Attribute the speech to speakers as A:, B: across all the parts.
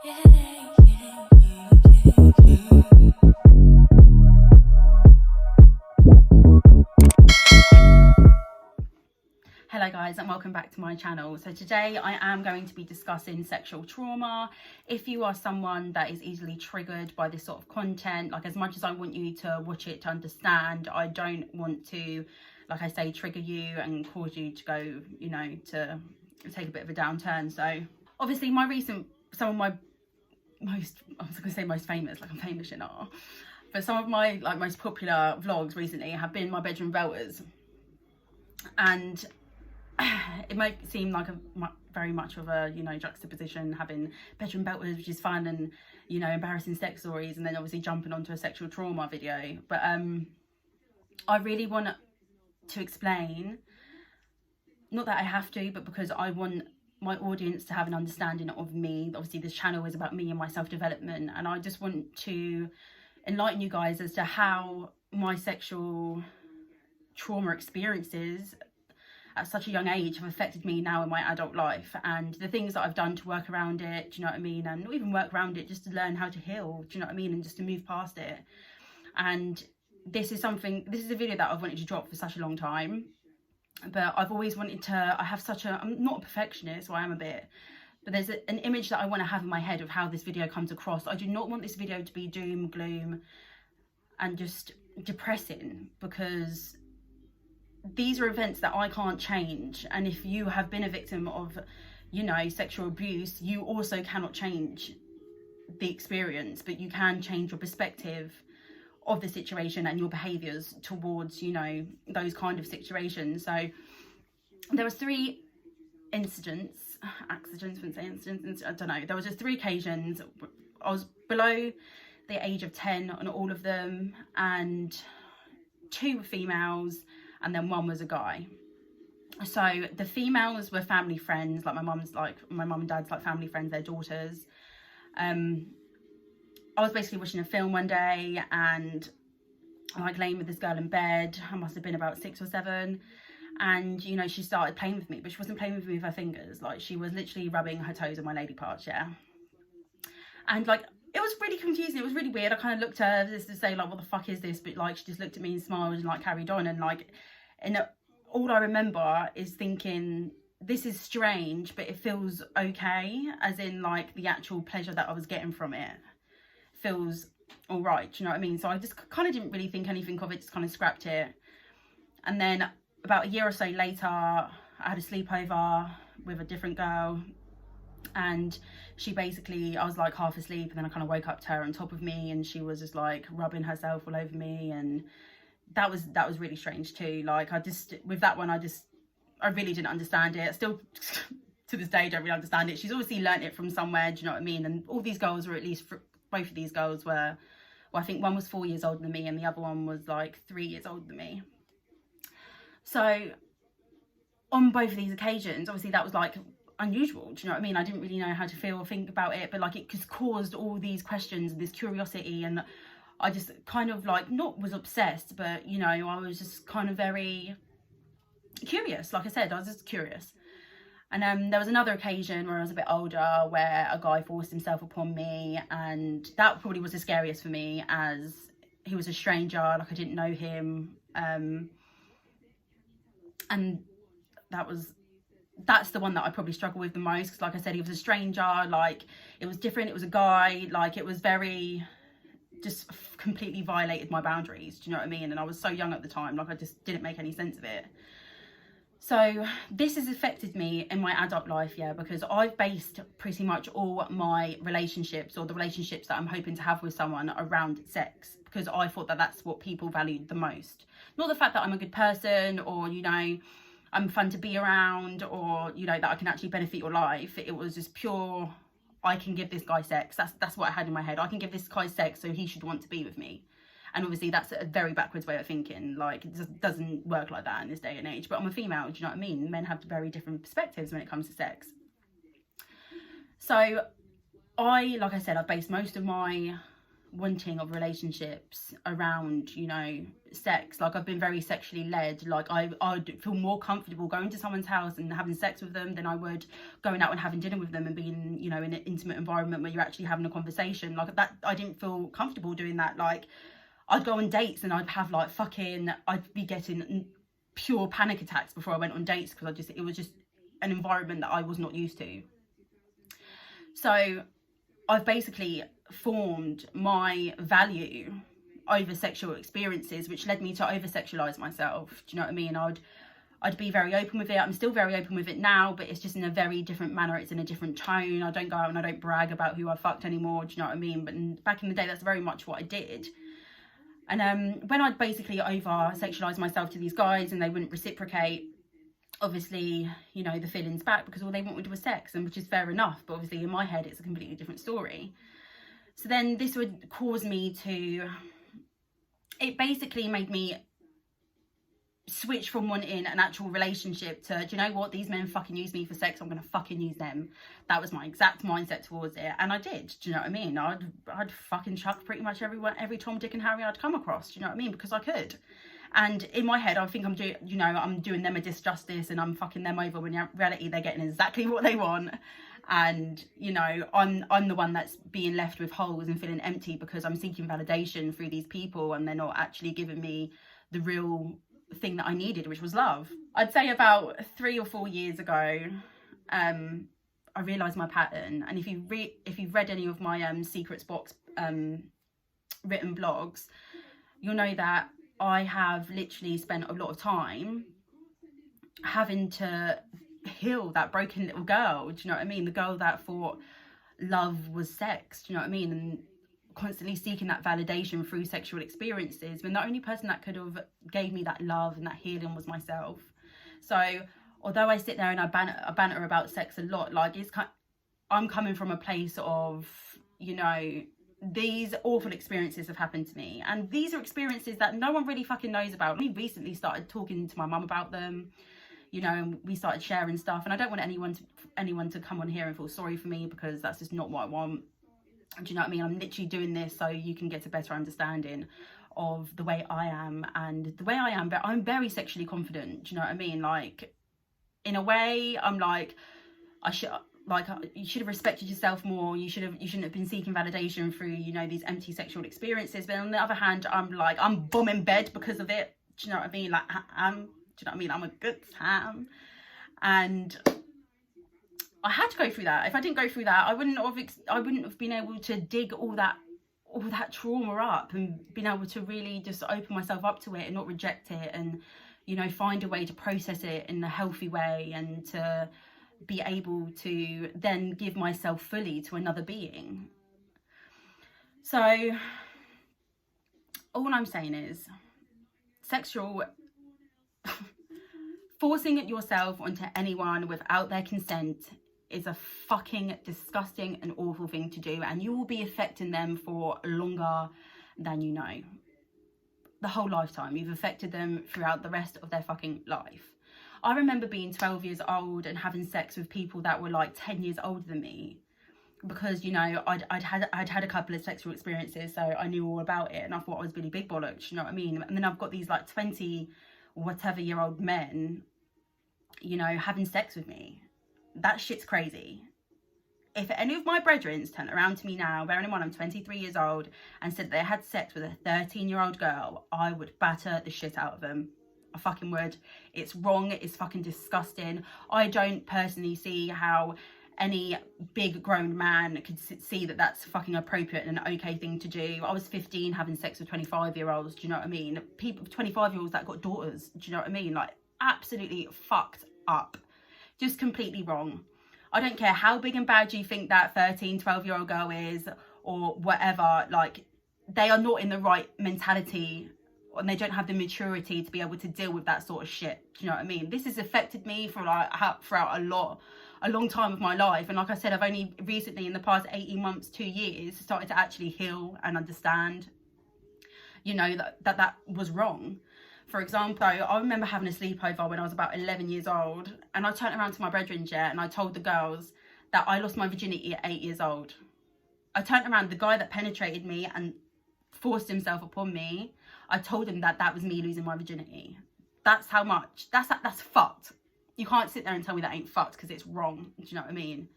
A: Hello guys, and welcome back to my channel. So today I am going to be discussing sexual trauma. If you are someone that is easily triggered by this sort of content, like as much as I want you to watch it to understand, I don't want to, like I say, trigger you and cause you to go, you know, to take a bit of a downturn. So obviously some of my most, I was going to say most famous, like I'm famous, you know, but some of my like most popular vlogs recently have been my bedroom belters. And it might seem like very much of a, you know, juxtaposition, having bedroom belters, which is fun, and, you know, embarrassing sex stories, and then obviously jumping onto a sexual trauma video. But I really want to explain, not that I have to, but because I want my audience to have an understanding of me. Obviously this channel is about me and my self-development, and I just want to enlighten you guys as to how my sexual trauma experiences at such a young age have affected me now in my adult life, and the things that I've done to work around it, do you know what I mean? And not even work around it, just to learn how to heal, do you know what I mean? And just to move past it. And this is a video that I've wanted to drop for such a long time, but I've always wanted to, I'm not a perfectionist, well I am a bit, but there's an image that I want to have in my head of how this video comes across. I do not want this video to be doom, gloom, and just depressing, because these are events that I can't change. And if you have been a victim of, you know, sexual abuse, you also cannot change the experience, but you can change your perspective of the situation and your behaviors towards, you know, those kind of situations. So there was 3 accidents, wouldn't say incidents, I don't know. There was just 3 occasions. I was below the age of 10 on all of them, and 2 were females, and then 1 was a guy. So the females were family friends, like my mum and dad's like family friends, their daughters. I was basically watching a film one day, and I'm like laying with this girl in bed. I must have been about 6 or 7, and, you know, she started playing with me, but she wasn't playing with me with her fingers. Like, she was literally rubbing her toes on my lady parts, yeah. And like, it was really confusing, it was really weird. I kind of looked at her just to say, like, what the fuck is this? But like, she just looked at me and smiled and like carried on. And like, all I remember is thinking, this is strange, but it feels okay, as in like the actual pleasure that I was getting from it feels all right, do you know what I mean? So I just kind of didn't really think anything of it, just kind of scrapped it. And then about a year or so later, I had a sleepover with a different girl, and she basically, I was like half asleep, and then I kind of woke up to her on top of me, and she was just like rubbing herself all over me, and that was really strange too. Like, with that one, I really didn't understand it. Still to this day don't really understand it. She's obviously learnt it from somewhere, do you know what I mean? And all these girls were, at least both of these girls were, well, I think one was 4 years older than me, and the other one was like 3 years older than me. So on both of these occasions, obviously that was like unusual, do you know what I mean? I didn't really know how to feel or think about it, but like, it just caused all these questions and this curiosity, and I just kind of like, not was obsessed, but, you know, I was just kind of very curious. Like I said, I was just curious. And there was another occasion where I was a bit older, where a guy forced himself upon me, and that probably was the scariest for me, as he was a stranger, like I didn't know him, and that's the one that I probably struggle with the most, because like I said, he was a stranger, like it was different, it was a guy, like it was very, just completely violated my boundaries, do you know what I mean? And I was so young at the time, like I just didn't make any sense of it. So this has affected me in my adult life, yeah, because I've based pretty much all my relationships, or the relationships that I'm hoping to have with someone, around sex, because I thought that that's what people valued the most. Not the fact that I'm a good person, or, you know, I'm fun to be around, or, you know, that I can actually benefit your life. It was just pure, I can give this guy sex. That's what I had in my head. I can give this guy sex, so he should want to be with me. And obviously that's a very backwards way of thinking. Like, it just doesn't work like that in this day and age. But I'm a female, do you know what I mean? Men have very different perspectives when it comes to sex. So like I said, I've based most of my wanting of relationships around, you know, sex. Like, I've been very sexually led. Like, I'd feel more comfortable going to someone's house and having sex with them than I would going out and having dinner with them and being, you know, in an intimate environment where you're actually having a conversation. Like, that, I didn't feel comfortable doing that. Like, I'd go on dates and I'd have like I'd be getting pure panic attacks before I went on dates, because it was just an environment that I was not used to. So I've basically formed my value over sexual experiences, which led me to over-sexualize myself. Do you know what I mean? I'd be very open with it. I'm still very open with it now, but it's just in a very different manner. It's in a different tone. I don't go out and I don't brag about who I fucked anymore. Do you know what I mean? But back in the day, that's very much what I did. And when I'd basically over-sexualize myself to these guys and they wouldn't reciprocate, obviously, you know, the feelings back, because all they wanted was sex, and which is fair enough, but obviously in my head it's a completely different story. So then this would cause me to, it basically made me switch from wanting an actual relationship to, do you know what, these men fucking use me for sex, I'm gonna fucking use them. That was my exact mindset towards it, and I did. Do you know what I mean? I'd fucking chuck pretty much every Tom, Dick and Harry I'd come across. Do you know what I mean? Because I could. And in my head, I think I'm doing them a disjustice and I'm fucking them over, when in reality they're getting exactly what they want. And, you know, I'm the one that's being left with holes and feeling empty because I'm seeking validation through these people and they're not actually giving me the real thing that I needed, which was love. I'd say about 3 or 4 years ago, I realised my pattern. And if you've read any of my Secrets Box written blogs, you'll know that I have literally spent a lot of time having to heal that broken little girl. Do you know what I mean? The girl that thought love was sex. Do you know what I mean? And constantly seeking that validation through sexual experiences, when the only person that could have gave me that love and that healing was myself. So although I sit there and I banter about sex a lot, like, I'm coming from a place of, you know, these awful experiences have happened to me, and these are experiences that no one really fucking knows about. We recently started talking to my mum about them, you know, and we started sharing stuff, and I don't want anyone to come on here and feel sorry for me, because that's just not what I want. Do you know what I mean? I'm literally doing this so you can get a better understanding of the way I am, and the way I am, but I'm very sexually confident. Do you know what I mean? Like, in a way, I'm like, you should have respected yourself more. You shouldn't have been seeking validation through, you know, these empty sexual experiences. But on the other hand, I'm bombing bed because of it. Do you know what I mean? Like, do you know what I mean? I'm a good time. And I had to go through that. If I didn't go through that, I wouldn't have been able to dig all that trauma up and been able to really just open myself up to it and not reject it, and, you know, find a way to process it in a healthy way, and to be able to then give myself fully to another being. So all I'm saying is, sexual forcing yourself onto anyone without their consent is a fucking disgusting and awful thing to do, and you will be affecting them for longer than you know. The whole lifetime. You've affected them throughout the rest of their fucking life. I remember being 12 years old and having sex with people that were like 10 years older than me, because, you know, I'd had a couple of sexual experiences, so I knew all about it, and I thought I was really big bollocks, you know what I mean? And then I've got these like 20 whatever year old men, you know, having sex with me. That shit's crazy. If any of my brethren turn around to me now, bearing in mind I'm 23 years old, and said they had sex with a 13-year-old girl, I would batter the shit out of them. I fucking would. It's wrong. It's fucking disgusting. I don't personally see how any big grown man could see that that's fucking appropriate and an okay thing to do. I was 15 having sex with 25-year-olds. Do you know what I mean? People, 25-year-olds that got daughters. Do you know what I mean? Like, absolutely fucked up. Just completely wrong. I don't care how big and bad you think that 13, 12-year-old girl is or whatever. Like, they are not in the right mentality, and they don't have the maturity to be able to deal with that sort of shit. Do you know what I mean? This has affected me for like throughout a long time of my life. And like I said, I've only recently, in the past 18 months, 2 years, started to actually heal and understand, you know, that was wrong. For example, I remember having a sleepover when I was about 11 years old, and I turned around to my brethren, and I told the girls that I lost my virginity at 8 years old. I turned around, the guy that penetrated me and forced himself upon me, I told him that that was me losing my virginity. That's how much, that's fucked. You can't sit there and tell me that ain't fucked, because it's wrong. Do you know what I mean?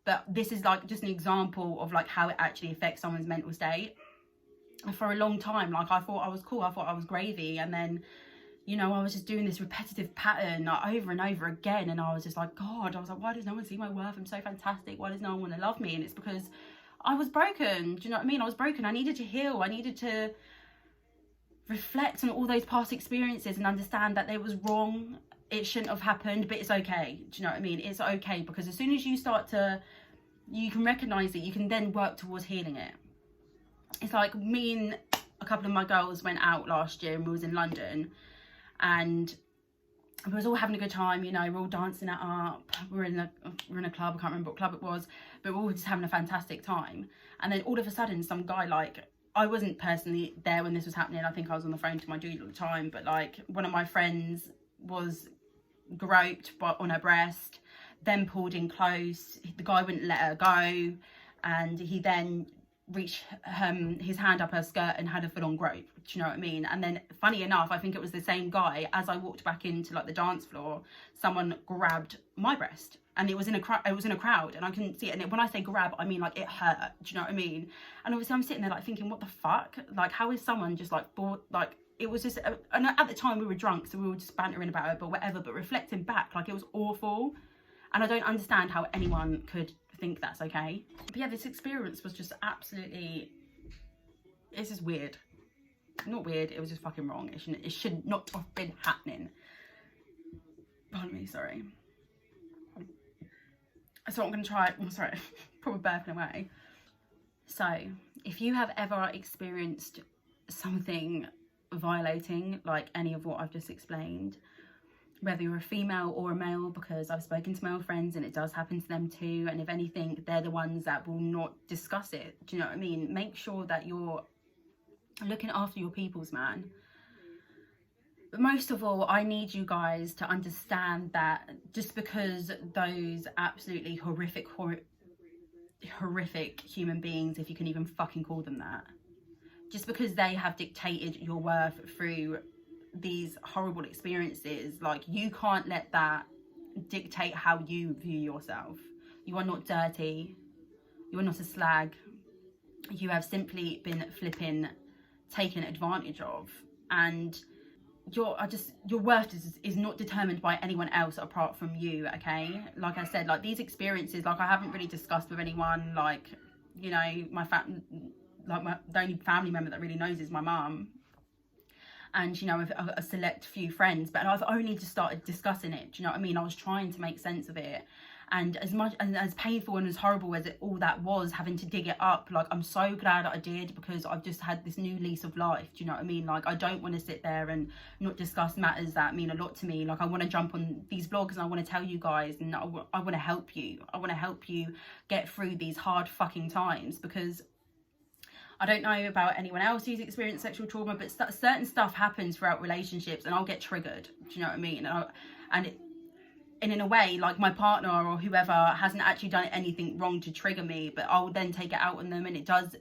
A: But this is like just an example of like how it actually affects someone's mental state. And for a long time, like, I thought I was cool, I thought I was gravy, and then, you know, I was just doing this repetitive pattern like, over and over again, and I was just like, God, I was like, why does no one see my worth? I'm so fantastic. Why does no one want to love me? And it's because I was broken. Do you know what I mean? I was broken. I needed to heal. I needed to reflect on all those past experiences and understand that it was wrong. It shouldn't have happened, but it's okay. Do you know what I mean? It's okay, because as soon as you start to, you can recognize it, you can then work towards healing it. It's like me and a couple of my girls went out last year, and we was in London, and we was all having a good time, you know, we're all dancing it up, we're in a club, I can't remember what club it was, but we're all just having a fantastic time. And then all of a sudden, some guy, like, I wasn't personally there when this was happening, I think I was on the phone to my dude at the time, but like, one of my friends was groped on her breast, then pulled in close, the guy wouldn't let her go, and he then reached his hand up her skirt and had a full-on grope. Do you know what I mean? And then, funny enough, I think it was the same guy, as I walked back into like the dance floor, someone grabbed my breast, and it was in a crowd, and I couldn't see it. And when I say grab, I mean like it hurt. Do you know what I mean? And obviously I'm sitting there like thinking, what the fuck? Like, how is someone just like like, it was just, and at the time we were drunk, so we were just bantering about it, but whatever. But reflecting back, like, it was awful, and I don't understand how anyone could think that's okay. But yeah, this experience was just absolutely, it's just weird. Not weird, it was just fucking wrong. It should not have been happening. Pardon me, sorry. So I'm gonna try, oh, sorry, probably burping away. So if you have ever experienced something violating like any of what I've just explained, whether you're a female or a male, because I've spoken to male friends and it does happen to them too, and if anything, they're the ones that will not discuss it. Do you know what I mean? Make sure that you're looking after your peoples, man. But most of all, I need you guys to understand that just because those absolutely horrific human beings, if you can even fucking call them that, just because they have dictated your worth through these horrible experiences, like, you can't let that dictate how you view yourself. You are not dirty, you are not a slag, you have simply been flipping taken advantage of, and your worth is not determined by anyone else apart from you. Okay, like I said, like, these experiences, like, I haven't really discussed with anyone, like, you know, the only family member that really knows is my mum, and, you know, a select few friends, but I've only just started discussing it. Do you know what I mean? I was trying to make sense of it, and as much and as painful and as horrible as all that was, having to dig it up, like, I'm so glad that I did, because I've just had this new lease of life. Do you know what I mean? Like, I don't want to sit there and not discuss matters that mean a lot to me. Like, I want to jump on these vlogs and I want to tell you guys, and I want to help you. I want to help you get through these hard fucking times, because I don't know about anyone else who's experienced sexual trauma, but certain stuff happens throughout relationships, and I'll get triggered. Do you know what I mean? And in a way, like, my partner or whoever hasn't actually done anything wrong to trigger me, but I'll then take it out on them, and it does,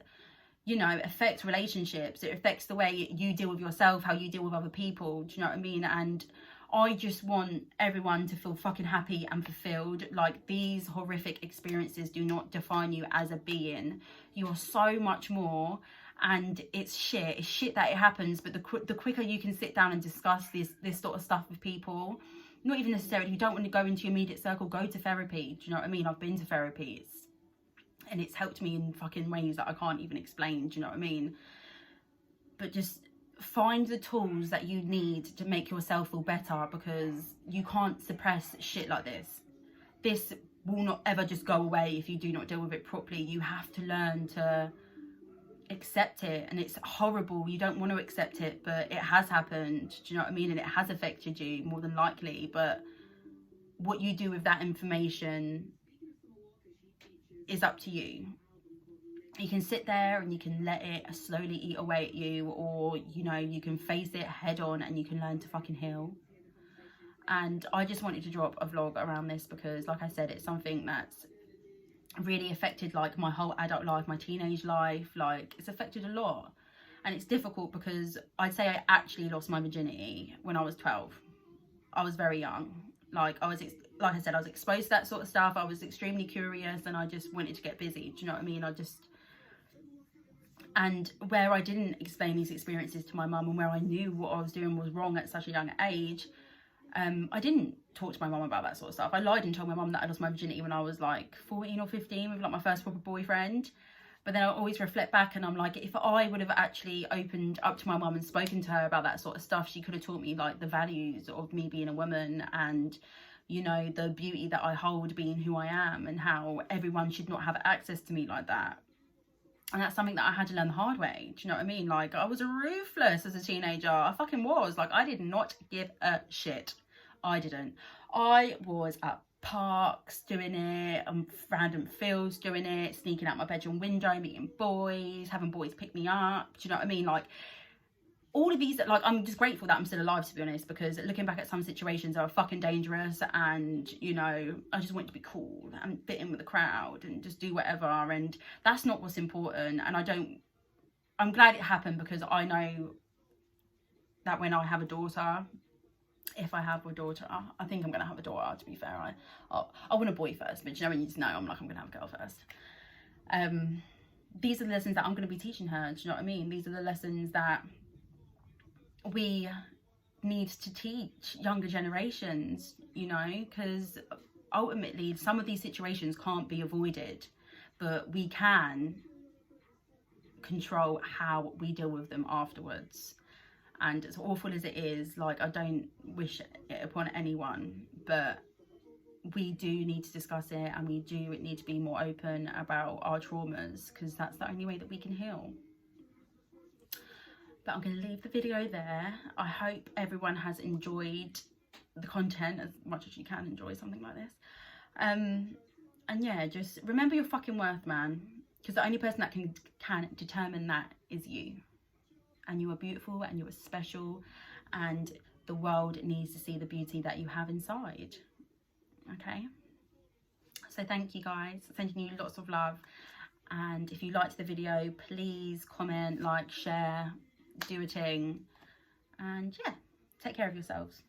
A: you know, affect relationships. It affects the way you deal with yourself, how you deal with other people. Do you know what I mean? And I just want everyone to feel fucking happy and fulfilled. Like, these horrific experiences do not define you as a being. You are so much more, and it's shit that it happens, but the quicker you can sit down and discuss this sort of stuff with people, not even necessarily, you don't want to go into your immediate circle, go to therapy. Do you know what I mean? I've been to therapy, and it's helped me in fucking ways that I can't even explain. Do you know what I mean? But just find the tools that you need to make yourself feel better, because you can't suppress shit like this. This will not ever just go away if you do not deal with it properly. You have to learn to accept it, and it's horrible. You don't want to accept it, but it has happened. Do you know what I mean? And it has affected you more than likely, but what you do with that information is up to you. You can sit there and you can let it slowly eat away at you, or, you know, you can face it head on and you can learn to fucking heal. And I just wanted to drop a vlog around this because, like I said, it's something that's really affected, like, my whole adult life, my teenage life. Like, it's affected a lot. And it's difficult because I'd say I actually lost my virginity when I was 12. I was very young. Like I said, I was exposed to that sort of stuff. I was extremely curious and I just wanted to get busy. Do you know what I mean? And where I didn't explain these experiences to my mum, and where I knew what I was doing was wrong at such a young age, I didn't talk to my mum about that sort of stuff. I lied and told my mum that I lost my virginity when I was like 14 or 15 with like my first proper boyfriend. But then I always reflect back and I'm like, if I would have actually opened up to my mum and spoken to her about that sort of stuff, she could have taught me like the values of me being a woman, and you know, the beauty that I hold being who I am, and how everyone should not have access to me like that. And that's something that I had to learn the hard way. Do you know what I mean? Like, I was ruthless as a teenager. I fucking was. Like, I did not give a shit. I didn't. I was at parks doing it, on random fields doing it, sneaking out my bedroom window, meeting boys, having boys pick me up. Do you know what I mean? Like, all of these, like, I'm just grateful that I'm still alive, to be honest, because looking back at some situations that are fucking dangerous, and you know, I just want to be cool and fit in with the crowd and just do whatever, and that's not what's important. And I'm glad it happened, because I know that when I have a daughter, if I have a daughter, I think I'm gonna have a daughter, to be fair. I want a boy first, but you know, when you just know, I'm like, I'm gonna have a girl first. These are the lessons that I'm gonna be teaching her. Do you know what I mean? These are the lessons that we need to teach younger generations, you know, because ultimately some of these situations can't be avoided, but we can control how we deal with them afterwards. And as awful as it is, like, I don't wish it upon anyone, but we do need to discuss it, and we do need to be more open about our traumas, because that's the only way that we can heal. But I'm going to leave the video there. I hope everyone has enjoyed the content as much as you can enjoy something like this. And yeah, just remember your fucking worth, man, because the only person that can determine that is you. And you are beautiful, and you are special, and the world needs to see the beauty that you have inside. Okay? So thank you guys. Sending you lots of love. And if you liked the video, please comment, like, share, do a ting, and yeah, take care of yourselves.